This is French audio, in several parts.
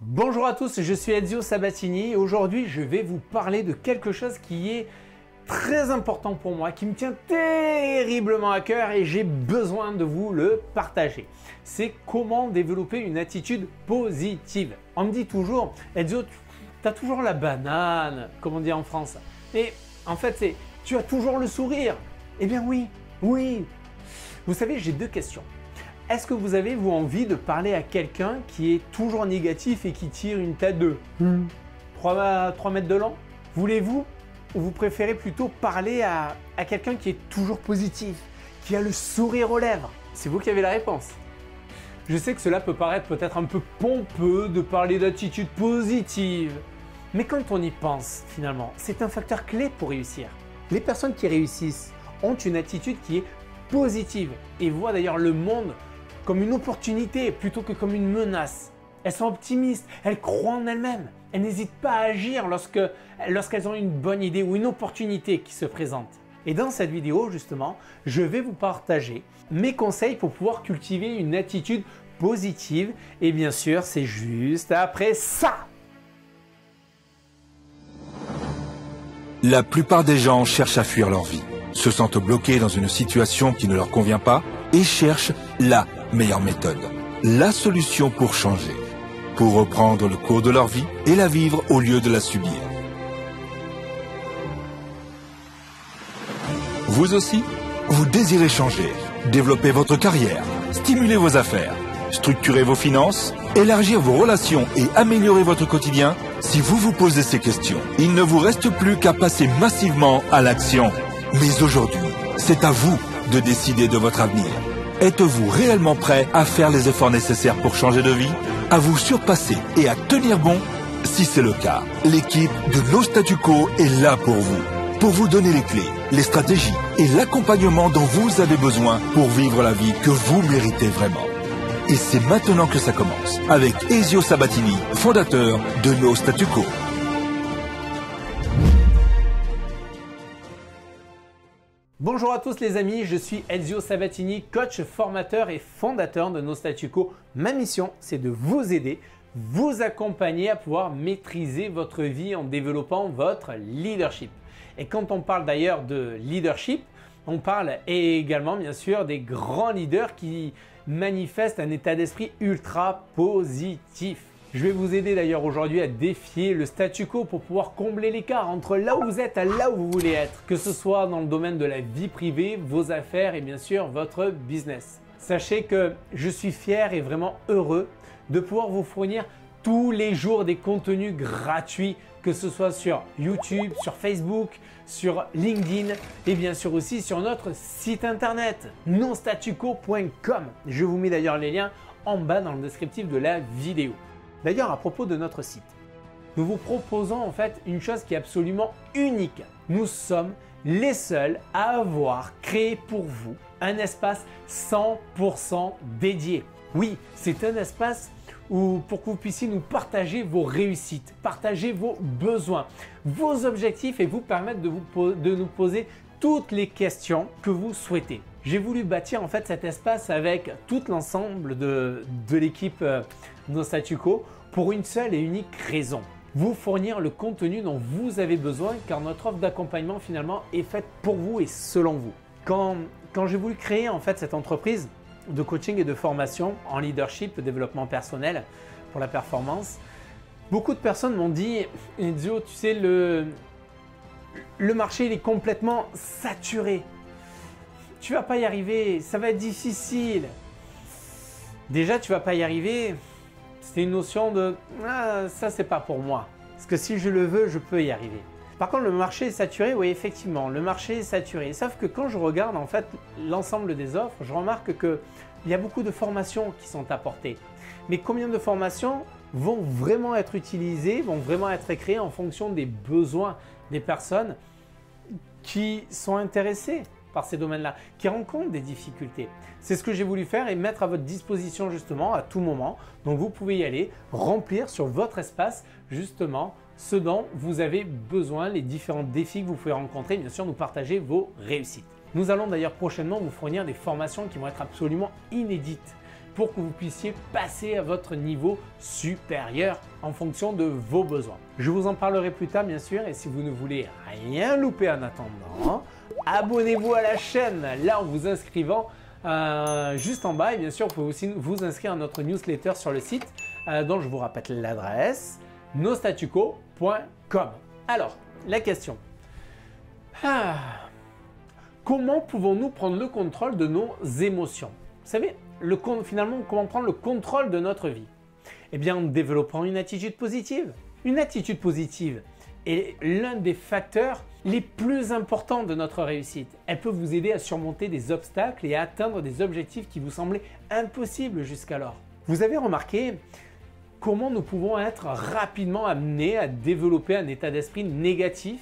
Bonjour à tous, je suis Ezio Sabatini et aujourd'hui je vais vous parler de quelque chose qui est très important pour moi, qui me tient terriblement à cœur et j'ai besoin de vous le partager. C'est comment développer une attitude positive. On me dit toujours, Ezio, tu as toujours la banane, comme on dit en France. Et en fait, c'est tu as toujours le sourire. Eh bien oui. Vous savez, j'ai deux questions. Est-ce que vous avez envie de parler à quelqu'un qui est toujours négatif et qui tire une tête de 3 mètres de long? Voulez-vous ou vous préférez plutôt parler à quelqu'un qui est toujours positif, qui a le sourire aux lèvres? C'est vous qui avez la réponse. Je sais que cela peut paraître peut-être un peu pompeux de parler d'attitude positive, mais quand on y pense finalement, c'est un facteur clé pour réussir. Les personnes qui réussissent ont une attitude qui est positive et voient d'ailleurs le monde comme une opportunité plutôt que comme une menace. Elles sont optimistes, elles croient en elles-mêmes, elles n'hésitent pas à agir lorsqu'elles ont une bonne idée ou une opportunité qui se présente. Et dans cette vidéo justement, je vais vous partager mes conseils pour pouvoir cultiver une attitude positive et bien sûr c'est juste après ça. La plupart des gens cherchent à fuir leur vie, se sentent bloqués dans une situation qui ne leur convient pas et cherchent la meilleure méthode, la solution pour changer, pour reprendre le cours de leur vie et la vivre au lieu de la subir. Vous aussi, vous désirez changer, développer votre carrière, stimuler vos affaires, structurer vos finances, élargir vos relations et améliorer votre quotidien? Si vous vous posez ces questions, il ne vous reste plus qu'à passer massivement à l'action. Mais aujourd'hui, c'est à vous de décider de votre avenir. Êtes-vous réellement prêt à faire les efforts nécessaires pour changer de vie, à vous surpasser et à tenir bon? Si c'est le cas, l'équipe de No Statu Quo est là pour vous donner les clés, les stratégies et l'accompagnement dont vous avez besoin pour vivre la vie que vous méritez vraiment. Et c'est maintenant que ça commence, avec Ezio Sabatini, fondateur de No Statu Quo. Bonjour à tous les amis, je suis Ezio Sabatini, coach, formateur et fondateur de No Statu Quo. Ma mission, c'est de vous aider, vous accompagner à pouvoir maîtriser votre vie en développant votre leadership. Et quand on parle d'ailleurs de leadership, on parle également bien sûr des grands leaders qui manifestent un état d'esprit ultra positif. Je vais vous aider d'ailleurs aujourd'hui à défier le statu quo pour pouvoir combler l'écart entre là où vous êtes et là où vous voulez être, que ce soit dans le domaine de la vie privée, vos affaires et bien sûr votre business. Sachez que je suis fier et vraiment heureux de pouvoir vous fournir tous les jours des contenus gratuits, que ce soit sur YouTube, sur Facebook, sur LinkedIn et bien sûr aussi sur notre site internet nostatuquo.com. Je vous mets d'ailleurs les liens en bas dans le descriptif de la vidéo. D'ailleurs, à propos de notre site, nous vous proposons en fait une chose qui est absolument unique. Nous sommes les seuls à avoir créé pour vous un espace 100% dédié. Oui, c'est un espace pour que vous puissiez nous partager vos réussites, partager vos besoins, vos objectifs et vous permettre de nous poser toutes les questions que vous souhaitez. J'ai voulu bâtir en fait cet espace avec tout l'ensemble de l'équipe No Statu Quo pour une seule et unique raison. Vous fournir le contenu dont vous avez besoin car notre offre d'accompagnement finalement est faite pour vous et selon vous. Quand j'ai voulu créer en fait cette entreprise de coaching et de formation en leadership, développement personnel pour la performance, beaucoup de personnes m'ont dit « Ezio, tu sais, le marché il est complètement saturé. Tu vas pas y arriver, ça va être difficile. » Déjà, tu vas pas y arriver, c'est une notion de « Ah, ça c'est pas pour moi. Parce que si je le veux, je peux y arriver. » Par contre, le marché est saturé, oui, effectivement, le marché est saturé. Sauf que quand je regarde en fait l'ensemble des offres, je remarque qu'il y a beaucoup de formations qui sont apportées. Mais combien de formations vont vraiment être utilisées, vont vraiment être créées en fonction des besoins des personnes qui sont intéressées par ces domaines-là, qui rencontrent des difficultés. C'est ce que j'ai voulu faire et mettre à votre disposition justement à tout moment. Donc vous pouvez y aller, remplir sur votre espace justement ce dont vous avez besoin, les différents défis que vous pouvez rencontrer, bien sûr nous partager vos réussites. Nous allons d'ailleurs prochainement vous fournir des formations qui vont être absolument inédites, pour que vous puissiez passer à votre niveau supérieur en fonction de vos besoins. Je vous en parlerai plus tard bien sûr, et si vous ne voulez rien louper en attendant, abonnez-vous à la chaîne là en vous inscrivant juste en bas, et bien sûr vous pouvez aussi vous inscrire à notre newsletter sur le site dont je vous rappelle l'adresse nostatuco.com. Alors, la question. Comment pouvons-nous prendre le contrôle de nos émotions? Vous savez, finalement, comment prendre le contrôle de notre vie? Eh bien, en développant une attitude positive. Une attitude positive est l'un des facteurs les plus importants de notre réussite. Elle peut vous aider à surmonter des obstacles et à atteindre des objectifs qui vous semblaient impossibles jusqu'alors. Vous avez remarqué comment nous pouvons être rapidement amenés à développer un état d'esprit négatif?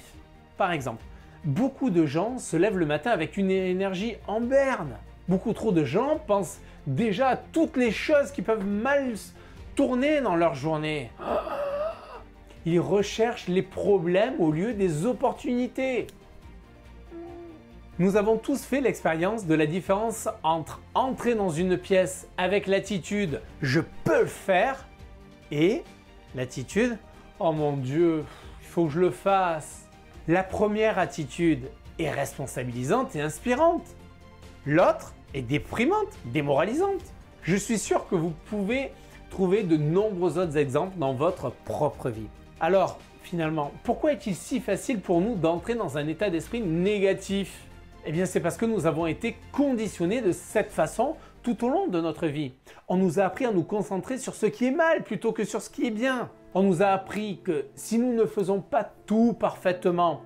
Par exemple, beaucoup de gens se lèvent le matin avec une énergie en berne. Beaucoup trop de gens pensent déjà à toutes les choses qui peuvent mal tourner dans leur journée. Ils recherchent les problèmes au lieu des opportunités. Nous avons tous fait l'expérience de la différence entre entrer dans une pièce avec l'attitude « je peux le faire » et l'attitude « oh mon Dieu, il faut que je le fasse ». La première attitude est responsabilisante et inspirante. L'autre est déprimante, démoralisante. Je suis sûr que vous pouvez trouver de nombreux autres exemples dans votre propre vie. Alors, finalement, pourquoi est-il si facile pour nous d'entrer dans un état d'esprit négatif? Eh bien, c'est parce que nous avons été conditionnés de cette façon tout au long de notre vie. On nous a appris à nous concentrer sur ce qui est mal plutôt que sur ce qui est bien. On nous a appris que si nous ne faisons pas tout parfaitement,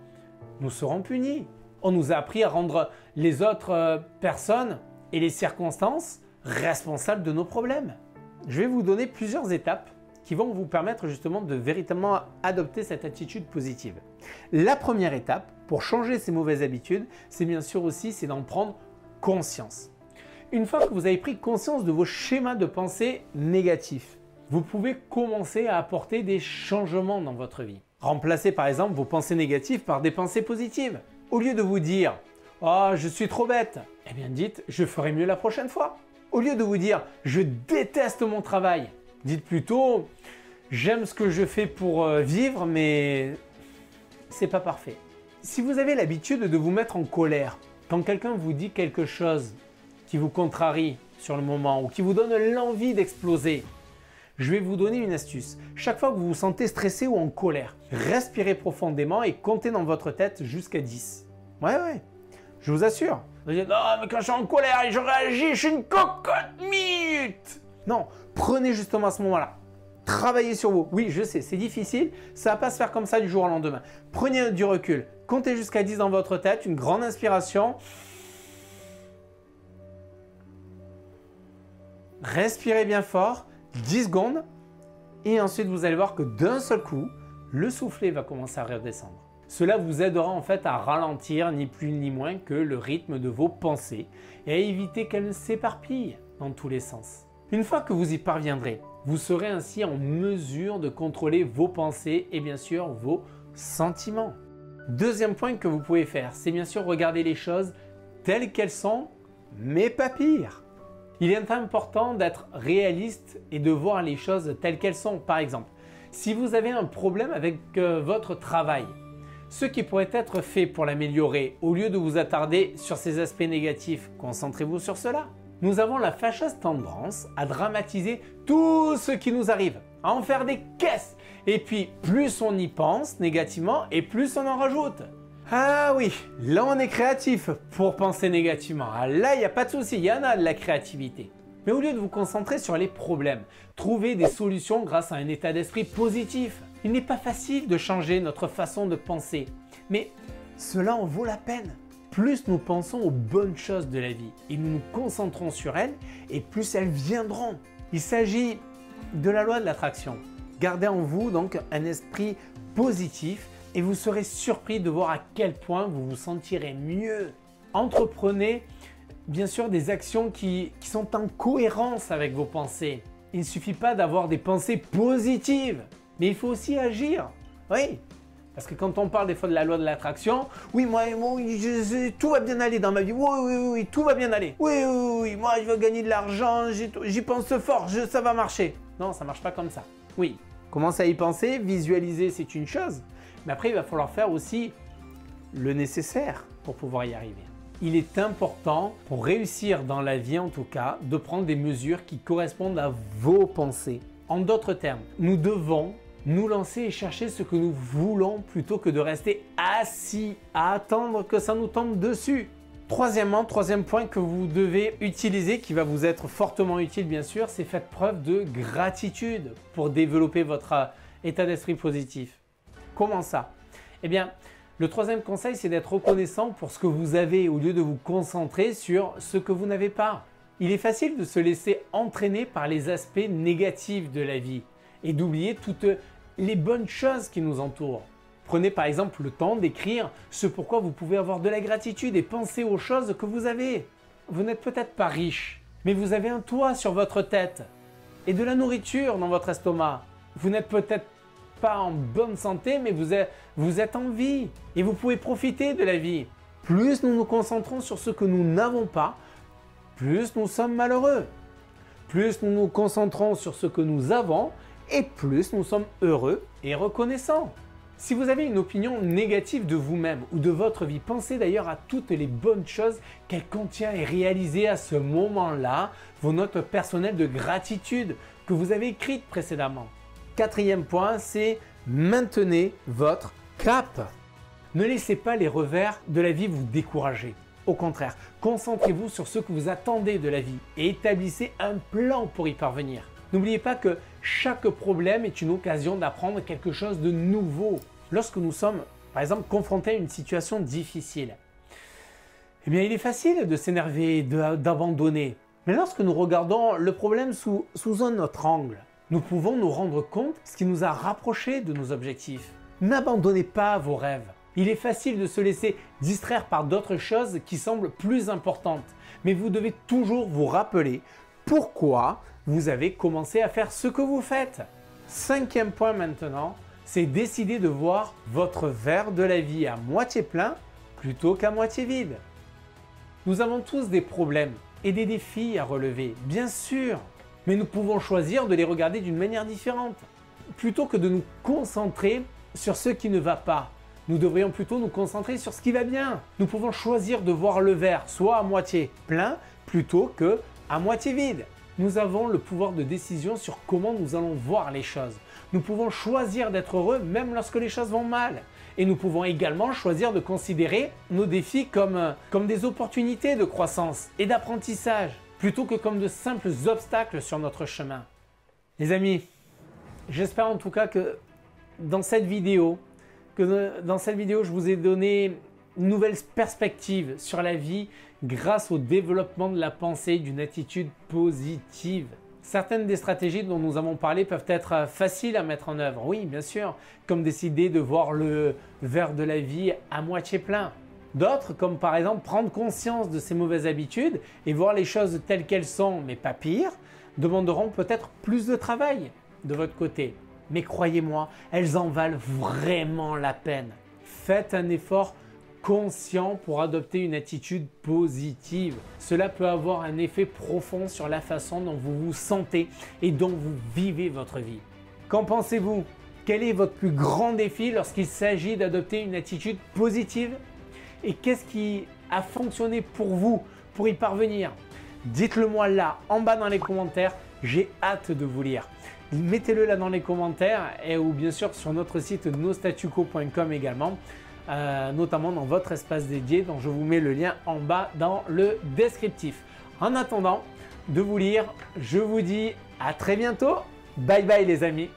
nous serons punis. On nous a appris à rendre les autres personnes et les circonstances responsables de nos problèmes. Je vais vous donner plusieurs étapes qui vont vous permettre justement de véritablement adopter cette attitude positive. La première étape pour changer ces mauvaises habitudes, c'est bien sûr aussi d'en prendre conscience. Une fois que vous avez pris conscience de vos schémas de pensée négatifs, vous pouvez commencer à apporter des changements dans votre vie. Remplacez par exemple vos pensées négatives par des pensées positives. Au lieu de vous dire « oh, je suis trop bête », eh bien dites « je ferai mieux la prochaine fois ». Au lieu de vous dire « je déteste mon travail », dites plutôt « j'aime ce que je fais pour vivre, mais c'est pas parfait ». Si vous avez l'habitude de vous mettre en colère quand quelqu'un vous dit quelque chose qui vous contrarie sur le moment ou qui vous donne l'envie d'exploser, je vais vous donner une astuce. Chaque fois que vous vous sentez stressé ou en colère, respirez profondément et comptez dans votre tête jusqu'à 10. Ouais, je vous assure. Vous dites, non, mais quand je suis en colère et je réagis, je suis une cocotte minute. Non, prenez justement à ce moment-là. Travaillez sur vous. Oui, je sais, c'est difficile. Ça ne va pas se faire comme ça du jour au lendemain. Prenez du recul. Comptez jusqu'à 10 dans votre tête. Une grande inspiration. Respirez bien fort. 10 secondes. Et ensuite, vous allez voir que d'un seul coup, le soufflet va commencer à redescendre. Cela vous aidera en fait à ralentir ni plus ni moins que le rythme de vos pensées et à éviter qu'elles ne s'éparpillent dans tous les sens. Une fois que vous y parviendrez, vous serez ainsi en mesure de contrôler vos pensées et bien sûr vos sentiments. Deuxième point que vous pouvez faire, c'est bien sûr regarder les choses telles qu'elles sont, mais pas pire. Il est important d'être réaliste et de voir les choses telles qu'elles sont. Par exemple, si vous avez un problème avec votre travail, ce qui pourrait être fait pour l'améliorer, au lieu de vous attarder sur ces aspects négatifs, concentrez-vous sur cela. Nous avons la fâcheuse tendance à dramatiser tout ce qui nous arrive, à en faire des caisses. Et puis, plus on y pense négativement et plus on en rajoute. Ah oui, là on est créatif pour penser négativement. Ah, là, il n'y a pas de souci, il y en a de la créativité. Mais au lieu de vous concentrer sur les problèmes, trouvez des solutions grâce à un état d'esprit positif. Il n'est pas facile de changer notre façon de penser, mais cela en vaut la peine. Plus nous pensons aux bonnes choses de la vie et nous nous concentrons sur elles, et plus elles viendront. Il s'agit de la loi de l'attraction. Gardez en vous donc un esprit positif et vous serez surpris de voir à quel point vous vous sentirez mieux. Entreprenez bien sûr des actions qui sont en cohérence avec vos pensées. Il ne suffit pas d'avoir des pensées positives, mais il faut aussi agir. Oui, Parce que quand on parle des fois de la loi de l'attraction, oui, tout va bien aller dans ma vie. Oui, tout va bien aller. Oui, moi, je veux gagner de l'argent, j'y pense fort, ça va marcher. Non, ça ne marche pas comme ça. Oui, commence à y penser, visualiser, c'est une chose. Mais après, il va falloir faire aussi le nécessaire pour pouvoir y arriver. Il est important, pour réussir dans la vie en tout cas, de prendre des mesures qui correspondent à vos pensées. En d'autres termes, nous devons nous lancer et chercher ce que nous voulons plutôt que de rester assis à attendre que ça nous tombe dessus. Troisième point que vous devez utiliser, qui va vous être fortement utile bien sûr, c'est faites preuve de gratitude pour développer votre état d'esprit positif. Comment ça? Eh bien, le troisième conseil, c'est d'être reconnaissant pour ce que vous avez au lieu de vous concentrer sur ce que vous n'avez pas. Il est facile de se laisser entraîner par les aspects négatifs de la vie et d'oublier toutes les bonnes choses qui nous entourent. Prenez par exemple le temps d'écrire ce pourquoi vous pouvez avoir de la gratitude et pensez aux choses que vous avez. Vous n'êtes peut-être pas riche, mais vous avez un toit sur votre tête et de la nourriture dans votre estomac. Vous n'êtes peut-être pas en bonne santé, mais vous êtes en vie et vous pouvez profiter de la vie. Plus nous nous concentrons sur ce que nous n'avons pas, plus nous sommes malheureux. Plus nous nous concentrons sur ce que nous avons, et plus nous sommes heureux et reconnaissants. Si vous avez une opinion négative de vous-même ou de votre vie, pensez d'ailleurs à toutes les bonnes choses qu'elle contient et réalisez à ce moment-là vos notes personnelles de gratitude que vous avez écrites précédemment. Quatrième point, c'est maintenez votre cap. Ne laissez pas les revers de la vie vous décourager. Au contraire, concentrez-vous sur ce que vous attendez de la vie et établissez un plan pour y parvenir. N'oubliez pas que chaque problème est une occasion d'apprendre quelque chose de nouveau. Lorsque nous sommes, par exemple, confrontés à une situation difficile, eh bien, il est facile de s'énerver, d'abandonner. Mais lorsque nous regardons le problème sous un autre angle, nous pouvons nous rendre compte de ce qui nous a rapprochés de nos objectifs. N'abandonnez pas vos rêves. Il est facile de se laisser distraire par d'autres choses qui semblent plus importantes. Mais vous devez toujours vous rappeler pourquoi vous avez commencé à faire ce que vous faites. Cinquième point maintenant, c'est décider de voir votre verre de la vie à moitié plein plutôt qu'à moitié vide. Nous avons tous des problèmes et des défis à relever, bien sûr, mais nous pouvons choisir de les regarder d'une manière différente. Plutôt que de nous concentrer sur ce qui ne va pas, nous devrions plutôt nous concentrer sur ce qui va bien. Nous pouvons choisir de voir le verre soit à moitié plein plutôt que à moitié vide. Nous avons le pouvoir de décision sur comment nous allons voir les choses. Nous pouvons choisir d'être heureux même lorsque les choses vont mal. Et nous pouvons également choisir de considérer nos défis comme des opportunités de croissance et d'apprentissage, plutôt que comme de simples obstacles sur notre chemin. Les amis, j'espère en tout cas que dans cette vidéo, je vous ai donné une nouvelle perspective sur la vie grâce au développement de la pensée, d'une attitude positive. Certaines des stratégies dont nous avons parlé peuvent être faciles à mettre en œuvre, oui bien sûr, comme décider de voir le verre de la vie à moitié plein. D'autres, comme par exemple prendre conscience de ses mauvaises habitudes et voir les choses telles qu'elles sont, mais pas pire, demanderont peut-être plus de travail de votre côté. Mais croyez-moi, elles en valent vraiment la peine. Faites un effort conscient pour adopter une attitude positive. Cela peut avoir un effet profond sur la façon dont vous vous sentez et dont vous vivez votre vie. Qu'en pensez-vous? Quel est votre plus grand défi lorsqu'il s'agit d'adopter une attitude positive? Et qu'est-ce qui a fonctionné pour vous pour y parvenir? Dites-le moi là, en bas dans les commentaires, j'ai hâte de vous lire. Mettez-le là dans les commentaires ou bien sûr sur notre site nostatuco.com également, notamment dans votre espace dédié dont je vous mets le lien en bas dans le descriptif. En attendant de vous lire, je vous dis à très bientôt. Bye bye les amis.